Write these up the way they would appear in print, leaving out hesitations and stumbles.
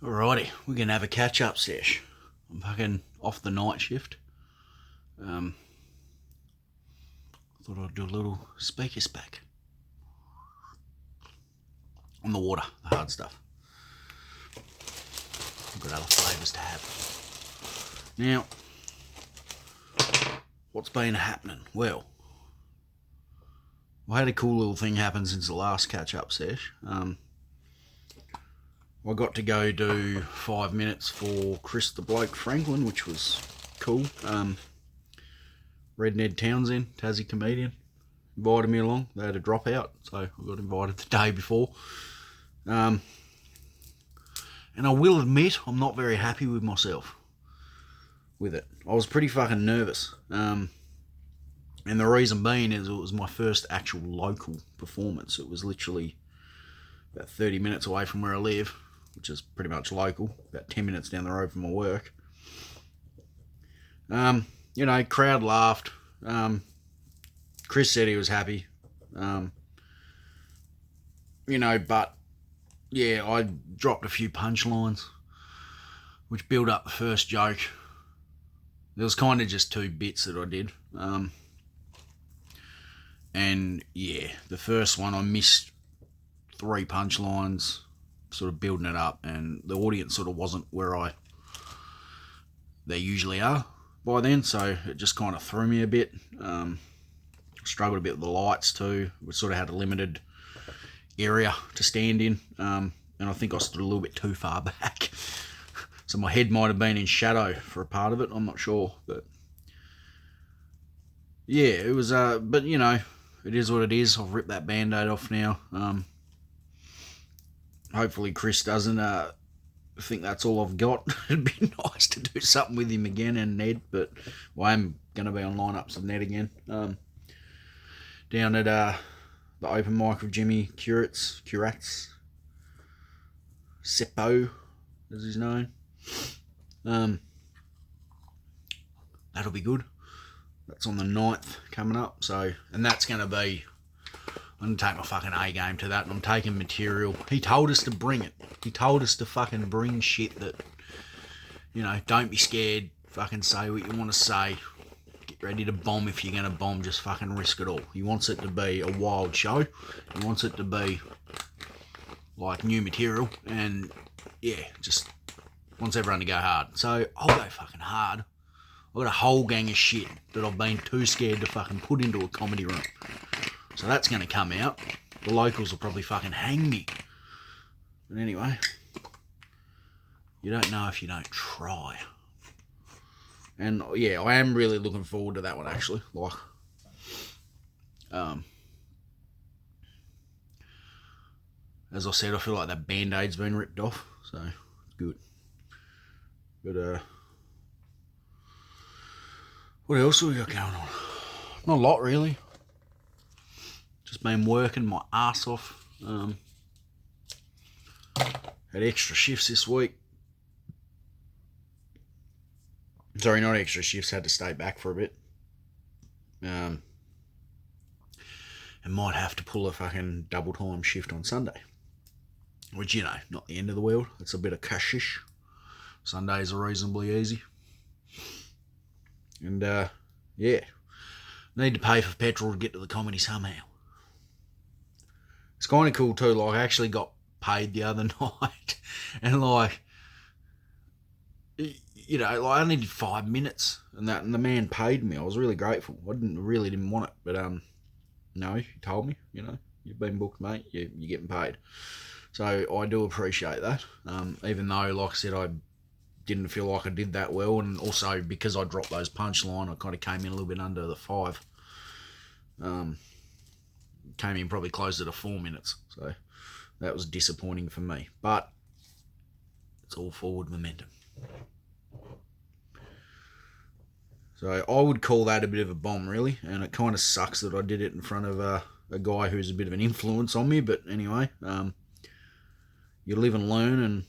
Alrighty, we're gonna have a catch up sesh. I'm fucking off the night shift. Thought I'd do a little speaker spec on the water, the hard stuff. I've got other flavours to have. Now, what's been happening? Well, I had a cool little thing happen since the last catch up sesh. I got to go do 5 minutes for Chris the Bloke Franklin, which was cool. Red Ned Townsend, Tassie comedian, invited me along. They had a dropout, so I got invited the day before. And I will admit, I'm not very happy with myself with it. I was pretty fucking nervous. And the reason being is it was my first actual local performance. It was literally about 30 minutes away from where I live, which is pretty much local, about 10 minutes down the road from my work. Crowd laughed. Chris said he was happy. But yeah, I dropped a few punchlines, which built up the first joke. There was kind of just two bits that I did. And yeah, the first one I missed 3 punchlines, sort of building it up, and the audience sort of wasn't where they usually are by then, so it just kind of threw me a bit. Struggled a bit with the lights too. We sort of had a limited area to stand in, and I think I stood a little bit too far back. So my head might have been in shadow for a part of it, I'm not sure, but yeah, it was, but you know, it is what it is. I've ripped that band-aid off now. Hopefully Chris doesn't think that's all I've got. It'd be nice to do something with him again and Ned, but I am going to be on lineups with Ned again. Down at the open mic with Jimmy Curatz. Seppo is his name. That'll be good. That's on the 9th coming up. So, and that's going to be, I'm going to take my fucking A game to that, and I'm taking material. He told us to bring it. He told us to fucking bring shit that, you know, don't be scared. Fucking say what you want to say. Get ready to bomb if you're going to bomb. Just fucking risk it all. He wants it to be a wild show. He wants it to be like new material. And yeah, just wants everyone to go hard. So I'll go fucking hard. I've got a whole gang of shit that I've been too scared to fucking put into a comedy room. So that's going to come out. The locals will probably fucking hang me. But anyway, you don't know if you don't try. And yeah, I am really looking forward to that one actually. Like, as I said, I feel like that band-aid's been ripped off. So, it's good. But, what else have we got going on? Not a lot really. Just been working my ass off. Had extra shifts this week. Sorry, not extra shifts. Had to stay back for a bit. And might have to pull a fucking double time shift on Sunday. Which, you know, not the end of the world. It's a bit of cashish. Sundays are reasonably easy. And, yeah. Need to pay for petrol to get to the comedy somehow. It's kind of cool too, like I actually got paid the other night, and like, you know, like I only did 5 minutes, and the man paid me. I was really grateful. I really didn't want it, but no, he told me, you know, you've been booked, mate, you're getting paid. So I do appreciate that, even though, like I said, I didn't feel like I did that well, and also because I dropped those punchline, I kind of came in a little bit under the 5. Came in probably closer to 4 minutes, so that was disappointing for me, but it's all forward momentum. So I would call that a bit of a bomb, really, and it kind of sucks that I did it in front of a guy who's a bit of an influence on me, but anyway, you live and learn, and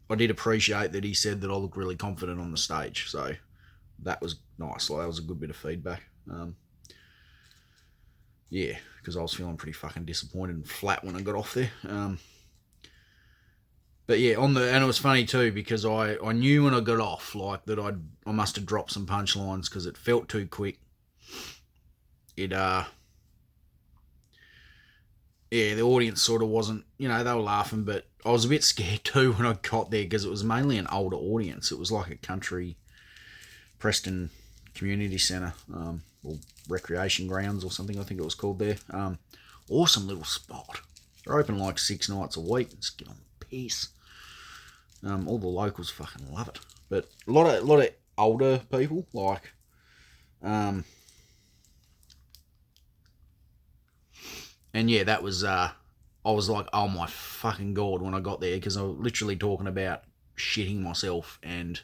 I did appreciate that he said that I look really confident on the stage, so that was nice. Like, that was a good bit of feedback. Yeah, because I was feeling pretty fucking disappointed and flat when I got off there. But yeah, and it was funny too because I knew when I got off like that I must have dropped some punchlines because it felt too quick. The audience sort of wasn't, they were laughing, but I was a bit scared too when I got there because it was mainly an older audience. It was like a country Preston community centre, or recreation grounds or something I think it was called there. Awesome little spot. They're open like 6 nights a week. Just get on the piss. All the locals fucking love it. But a lot of older people, like, and yeah, that was, I was like, oh my fucking God when I got there, because I was literally talking about shitting myself and,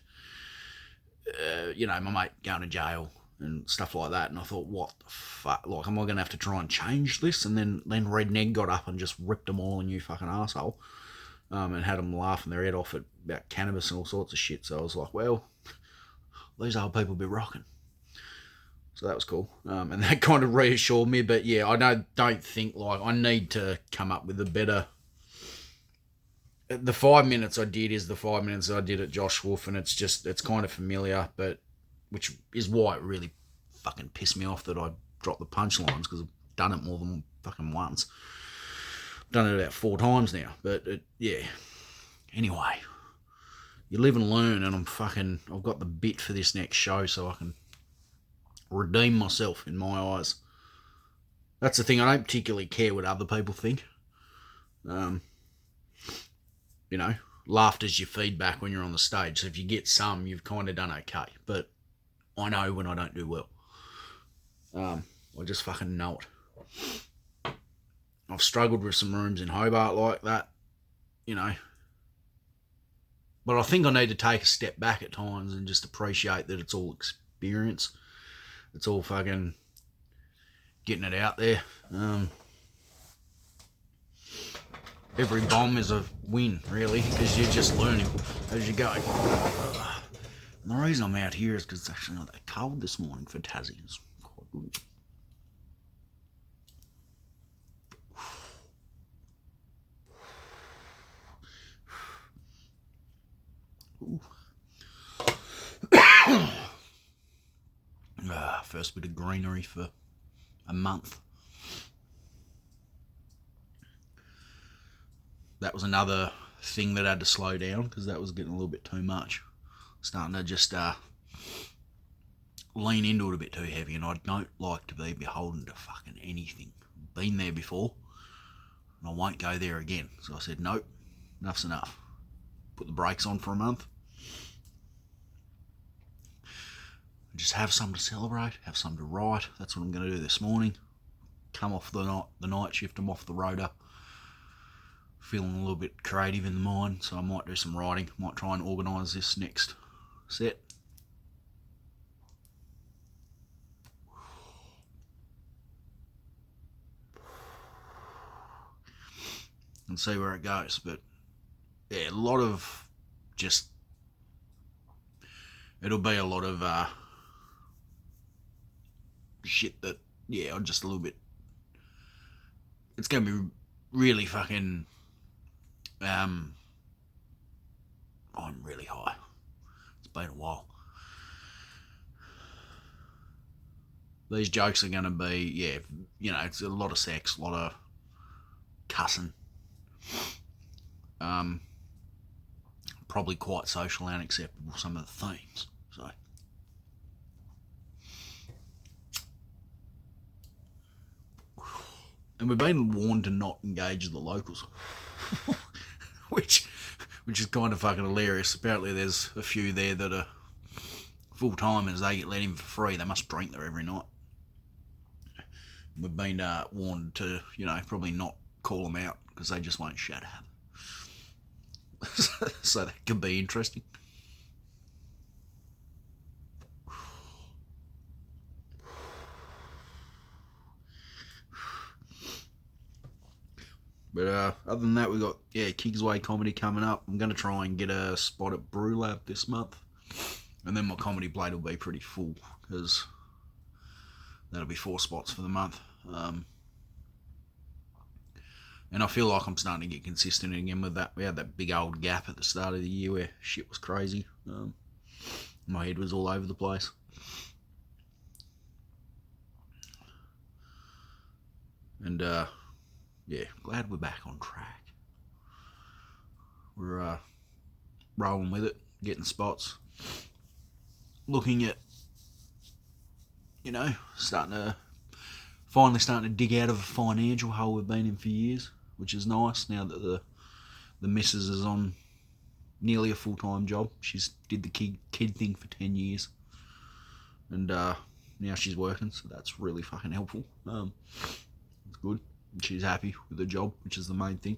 my mate going to jail and stuff like that. And I thought, what the fuck? Like, am I going to have to try and change this? And then Red Neg got up and just ripped them all a new fucking arsehole, and had them laughing their head off about cannabis and all sorts of shit. So I was like, well, these old people be rocking. So that was cool. And that kind of reassured me. But yeah, I don't think, like, I need to come up with a better... The 5 minutes I did is the 5 minutes I did at Josh Wolf, and it's kind of familiar, but which is why it really fucking pissed me off that I dropped the punchlines, because I've done it more than fucking once. I've done it about 4 times now. But yeah. Anyway, you live and learn, and I've got the bit for this next show so I can redeem myself in my eyes. That's the thing, I don't particularly care what other people think. Laughter's your feedback when you're on the stage, so if you get some, you've kind of done okay. But I know when I don't do well. I just fucking know it. I've struggled with some rooms in Hobart like that, but I think I need to take a step back at times and just appreciate that it's all experience. It's all fucking getting it out there. Every bomb is a win, really, because you're just learning as you go. And the reason I'm out here is because it's actually not that cold this morning for Tassie. It's quite good. First bit of greenery for a month. That was another thing that had to slow down because that was getting a little bit too much. Starting to just lean into it a bit too heavy, and I don't like to be beholden to fucking anything. Been there before, and I won't go there again. So I said, nope, enough's enough. Put the brakes on for a month. Just have something to celebrate, have something to write. That's what I'm going to do this morning. Come off the night shift, I'm off the rotor. Feeling a little bit creative in the mind, so I might do some writing. Might try and organise this next set. And see where it goes. But yeah, a lot of just... It'll be a lot of shit that, yeah, I'm just a little bit... It's going to be really fucking... I'm really high. It's been a while. These jokes are going to be, it's a lot of sex, a lot of cussing. Probably quite social and unacceptable, some of the themes. So, and we've been warned to not engage the locals, which is kind of fucking hilarious. Apparently there's a few there that are full-timers. They get let in for free. They must drink there every night. We've been warned to, probably not call them out because they just won't shut up. So that could be interesting. But other than that, we've got, Kingsway comedy coming up. I'm going to try and get a spot at Brew Lab this month. And then my comedy plate will be pretty full because that'll be 4 spots for the month. And I feel like I'm starting to get consistent again with that. We had that big old gap at the start of the year where shit was crazy. My head was all over the place. And yeah, glad we're back on track. We're rolling with it, getting spots, looking at, finally starting to dig out of a financial hole we've been in for years, which is nice now that the missus is on nearly a full-time job. She's did the kid thing for 10 years, and now she's working, so that's really fucking helpful. It's good. She's happy with the job, which is the main thing.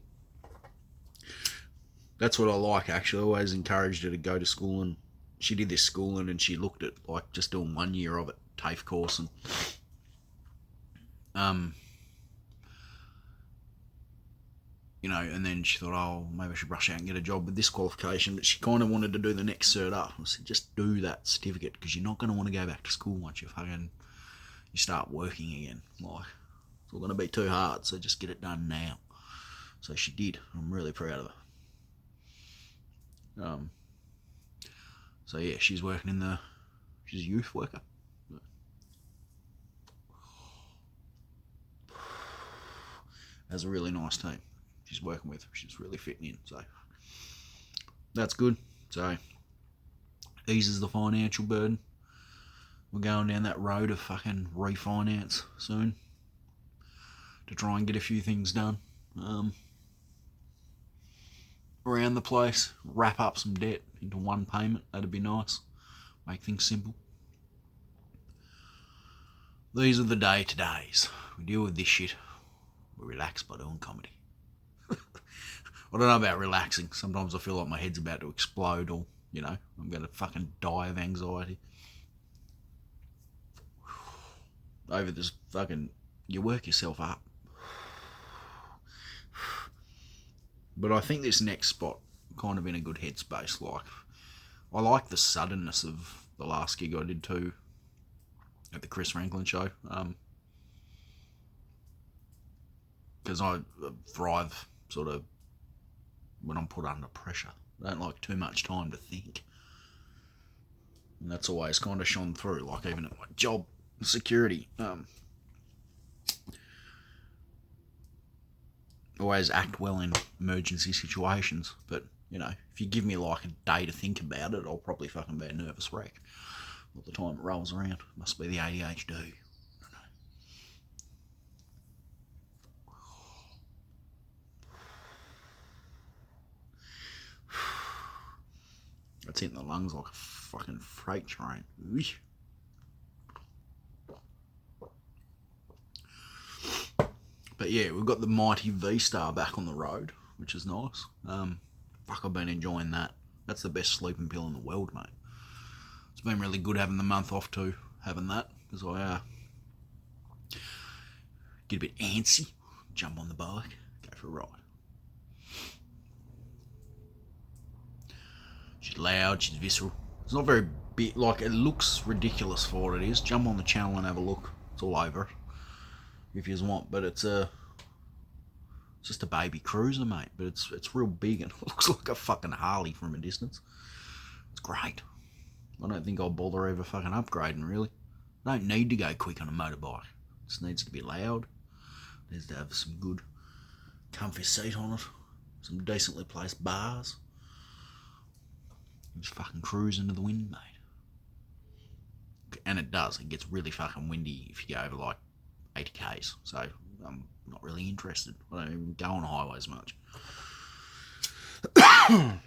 That's what I like, actually. I always encouraged her to go to school, and she did this schooling, and she looked at like just doing 1 year of it, TAFE course, and and then she thought, oh, maybe I should rush out and get a job with this qualification, but she kind of wanted to do the next cert up. I said, just do that certificate, because you're not going to want to go back to school once you start working again. Like, it's all going to be too hard, so just get it done now. So she did. I'm really proud of her. So yeah, she's working she's a youth worker. Has a really nice team she's working with. She's really fitting in, so that's good. So eases the financial burden. We're going down that road of fucking refinance soon to try and get a few things done around the place. Wrap up some debt into one payment. That'd be nice. Make things simple. These are the day-to-days. We deal with this shit. We relax by doing comedy. I don't know about relaxing. Sometimes I feel like my head's about to explode, or, I'm going to fucking die of anxiety. Over this fucking... You work yourself up. But I think this next spot, kind of in a good headspace. Like, I like the suddenness of the last gig I did too, at the Chris Franklin show. Because I thrive sort of when I'm put under pressure. I don't like too much time to think. And that's always kind of shone through, like even at my job, security. Always act well in emergency situations, but, if you give me like a day to think about it, I'll probably fucking be a nervous wreck all the time it rolls around. Must be the ADHD. That's hitting the lungs like a fucking freight train. But yeah, we've got the mighty V-Star back on the road, which is nice. I've been enjoying that. That's the best sleeping pill in the world, mate. It's been really good having the month off too, having that, because I get a bit antsy, jump on the bike, go for a ride. She's loud, she's visceral. It's not very big, like it looks ridiculous for what it is. Jump on the channel and have a look. It's all over if you want, but it's just a baby cruiser, mate. But it's real big and it looks like a fucking Harley from a distance. It's great. I don't think I'll bother ever fucking upgrading, really. I don't need to go quick on a motorbike. It just needs to be loud. It needs to have some good comfy seat on it. Some decently placed bars. Just fucking cruise into the wind, mate. And it does. It gets really fucking windy if you go over like 80 k's. So I'm not really interested. I don't even go on highways much. I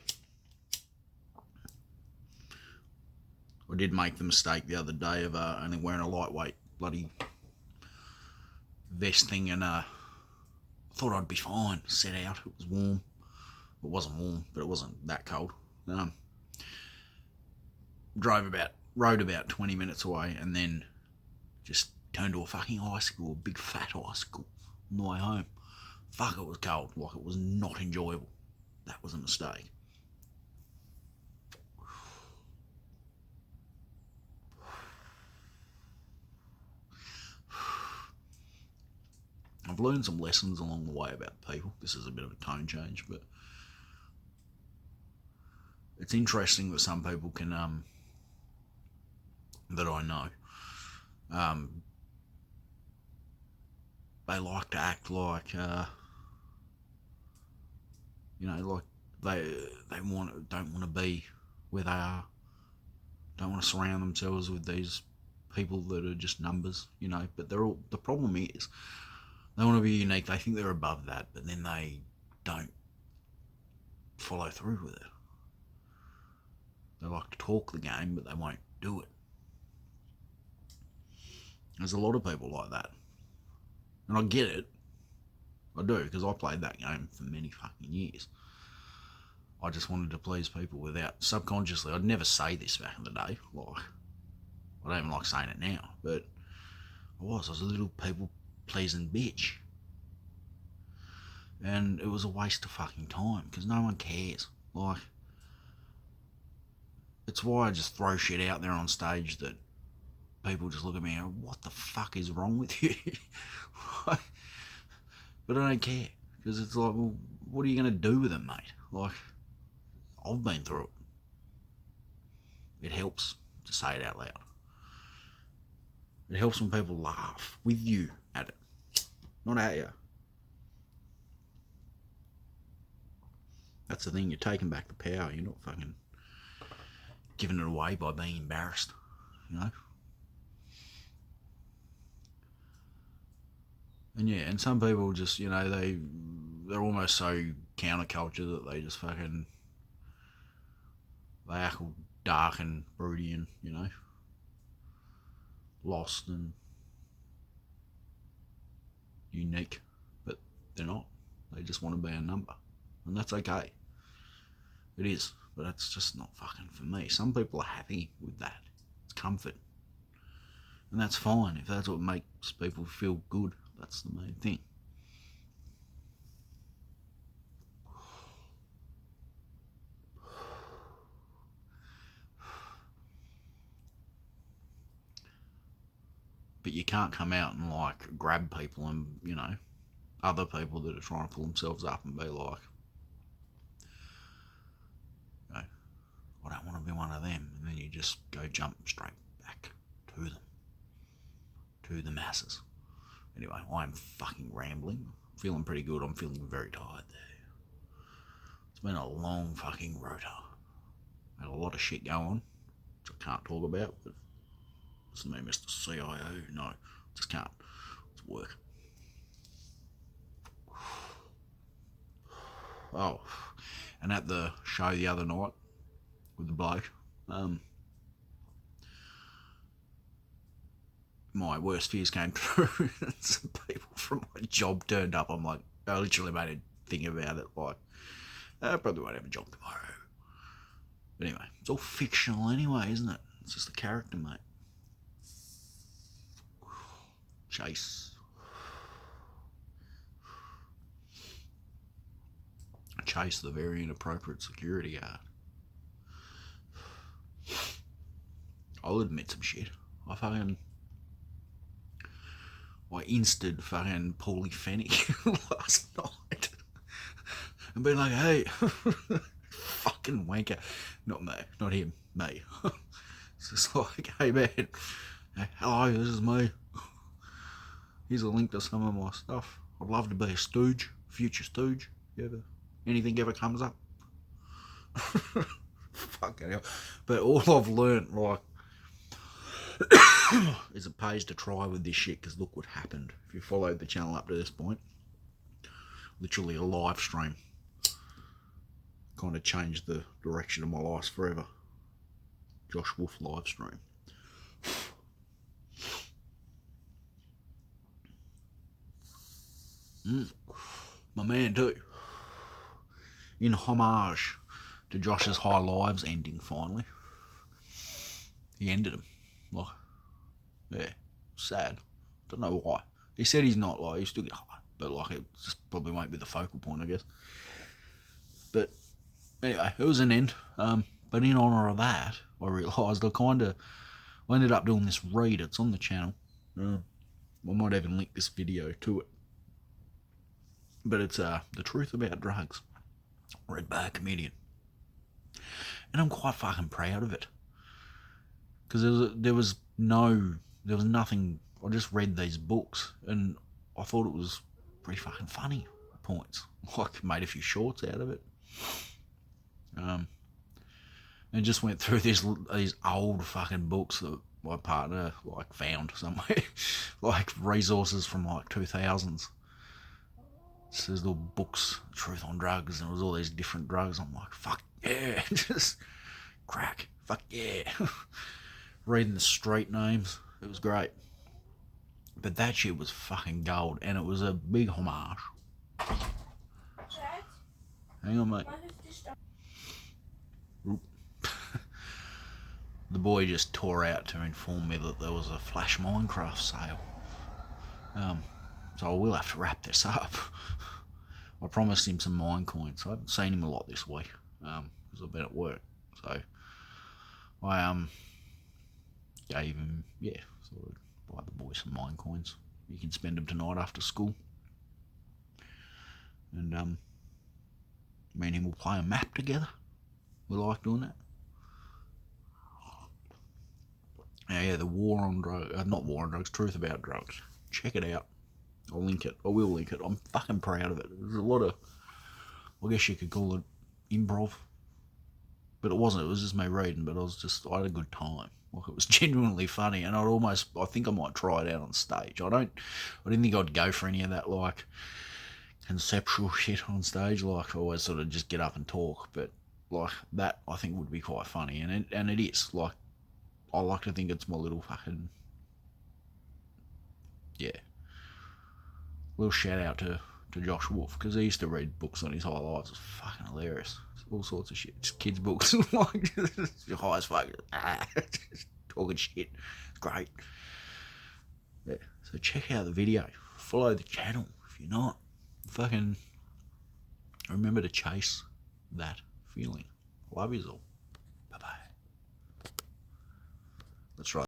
did make the mistake the other day of only wearing a lightweight bloody vest thing, and thought I'd be fine. Set out. It was warm. It wasn't warm, but it wasn't that cold. Rode about 20 minutes away, and then just turned to a fucking icicle, a big fat icicle on the way home. Fuck, it was cold. Like, it was not enjoyable. That was a mistake. I've learned some lessons along the way about people. This is a bit of a tone change, but it's interesting that some people can, that I know, they like to act like, like they don't want to be where they are. Don't want to surround themselves with these people that are just numbers, But the problem is they want to be unique. They think they're above that, but then they don't follow through with it. They like to talk the game, but they won't do it. There's a lot of people like that. And I get it. I do, because I played that game for many fucking years. I just wanted to please people without, subconsciously, I'd never say this back in the day. Like, I don't even like saying it now, but I was a little people-pleasing bitch. And it was a waste of fucking time, because no one cares. Like, it's why I just throw shit out there on stage that people just look at me and go, what the fuck is wrong with you? But I don't care, because it's like, well, what are you going to do with it, mate? Like, I've been through it. It helps to say it out loud. It helps when people laugh with you at it, not at you. That's the thing, you're taking back the power. You're not fucking giving it away by being embarrassed, And yeah, and some people just, they're almost so counterculture that they just fucking, they act all dark and broody and, lost and unique, but they're not. They just want to be a number, and that's okay. It is, but that's just not fucking for me. Some people are happy with that. It's comfort, and that's fine if that's what makes people feel good. That's the main thing. But you can't come out and like grab people and, other people that are trying to pull themselves up and be like, I don't want to be one of them. And then you just go jump straight back to the masses. Anyway, I'm fucking rambling. I'm feeling pretty good. I'm feeling very tired there. It's been a long fucking rota. Had a lot of shit going on, which I can't talk about, but this is me, Mr. CIO. No, just can't. It's work. Oh, and at the show the other night with the bloke, my worst fears came true. Some people from my job turned up. I'm like, I literally made a thing about it. Like, I probably won't have a job tomorrow. But anyway, it's all fictional anyway, isn't it? It's just a character, mate. Chase, the very inappropriate security guard. I'll admit some shit. I insted fucking Paulie Fennick last night. And been like, hey, fucking wanker. Not me, not him, me. It's just like, hey man, hello, this is me. Here's a link to some of my stuff. I'd love to be a stooge, future stooge. Anything ever comes up. Fucking hell. But all I've learnt, like, is it pays to try with this shit, because look what happened. If you followed the channel up to this point, literally a live stream kind of changed the direction of my life forever. Josh Wolf live stream. My man too. In homage to Josh's High Lives ending finally. He ended them. Like, yeah, sad. Don't know why. He said he's not, like, he's still get high, but like it just probably won't be the focal point, I guess. But anyway, it was an end. But in honour of that, I realised I ended up doing this read. It's on the channel. I might even link this video to it. But it's The Truth About Drugs, read by a comedian. And I'm quite fucking proud of it. Because there was nothing. I just read these books and I thought it was pretty fucking funny at points. Like, made a few shorts out of it. And just went through these old fucking books that my partner like found somewhere, like resources from like 2000s. So there's little books, Truth on Drugs, and it was all these different drugs. I'm like, fuck yeah, just crack, fuck yeah. Reading the street names, it was great. But that shit was fucking gold, and it was a big homage. Hang on, mate. The boy just tore out to inform me that there was a flash Minecraft sale. So I will have to wrap this up. I promised him some mine coins. I haven't seen him a lot this week because I've been at work. So I gave him, sort of buy the boy some mine coins. You can spend them tonight after school. And me and him will play a map together. We like doing that. Yeah, the War on Drugs, not War on Drugs, Truth About Drugs. Check it out. I'll link it. I will link it. I'm fucking proud of it. There's a lot of, I guess you could call it improv. But it wasn't. It was just me reading, but I had a good time. Like, it was genuinely funny, and I think I might try it out on stage. I didn't think I'd go for any of that, like, conceptual shit on stage. Like, I always sort of just get up and talk, but, like, that I think would be quite funny, and it is. Like, I like to think it's my little fucking, little shout out to Josh Wolf, because he used to read books on his whole life. It was fucking hilarious. All sorts of shit. Just kids' books. Like, high as fuck. Just talking shit. It's great. Yeah. So check out the video. Follow the channel if you're not. Fucking remember to chase that feeling. Love yous all. Bye-bye. Let's try